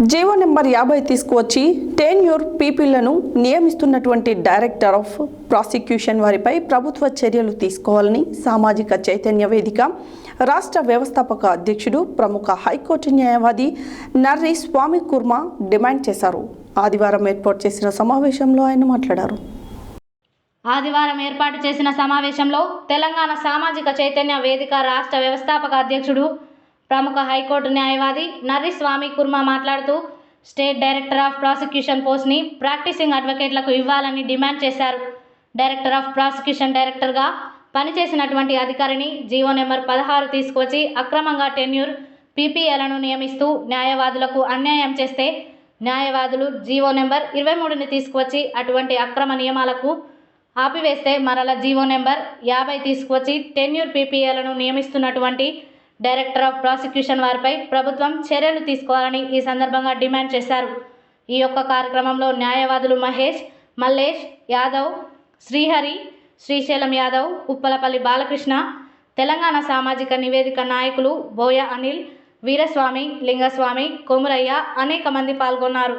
GO number 50 తీసుకువచ్చి tenure పీపీలను నియమిస్తున్నటువంటి director of prosecution వారిపై ప్రభుత్వ చర్యలు తీసుకోవాలని సామాజిక చైతన్య వేదిక రాష్ట్ర వ్యవస్థాపక అధ్యక్షుడు ప్రముఖ హైకోర్టు న్యాయవాది నర్రి స్వామి కుర్మా డిమాండ్ చేశారు. ఆదివారం ఏర్పాటు చేసిన సమావేశంలో ఆయన మాట్లాడారు. ఆదివారం ఏర్పాటు చేసిన సమావేశంలో తెలంగాణ సామాజిక చైతన్య వేదిక రాష్ట్ర వ్యవస్థాపక అధ్యక్షుడు ప్రముఖ హైకోర్టు న్యాయవాది నర్రి స్వామి కుర్మా మాట్లాడుతూ స్టేట్ డైరెక్టర్ ఆఫ్ ప్రాసిక్యూషన్ పోస్ట్ని ప్రాక్టీసింగ్ అడ్వకేట్లకు ఇవ్వాలని డిమాండ్ చేశారు. డైరెక్టర్ ఆఫ్ ప్రాసిక్యూషన్ డైరెక్టర్గా పనిచేసినటువంటి అధికారిని జీవో నెంబర్ 16 తీసుకువచ్చి అక్రమంగా టెన్యూర్ పీపీఏలను నియమిస్తూ న్యాయవాదులకు అన్యాయం చేస్తే న్యాయవాదులు జీవో నెంబర్ 23ని తీసుకువచ్చి అటువంటి అక్రమ నియమాలకు ఆపివేస్తే మరల జీవో నెంబర్ 50 తీసుకువచ్చి టెన్యూర్ పీపీఏలను నియమిస్తున్నటువంటి డైరెక్టర్ ఆఫ్ ప్రాసిక్యూషన్ వారిపై ప్రభుత్వం చర్యలు తీసుకోవాలని ఈ సందర్భంగా డిమాండ్ చేశారు. ఈ యొక్క కార్యక్రమంలో న్యాయవాదులు మహేష్, మల్లేష్ యాదవ్, శ్రీహరి, శ్రీశైలం యాదవ్, ఉప్పలపల్లి బాలకృష్ణ, తెలంగాణ సామాజిక నివేదిక నాయకులు బోయ అనిల్, వీరస్వామి, లింగస్వామి, కొమురయ్య అనేక మంది పాల్గొన్నారు.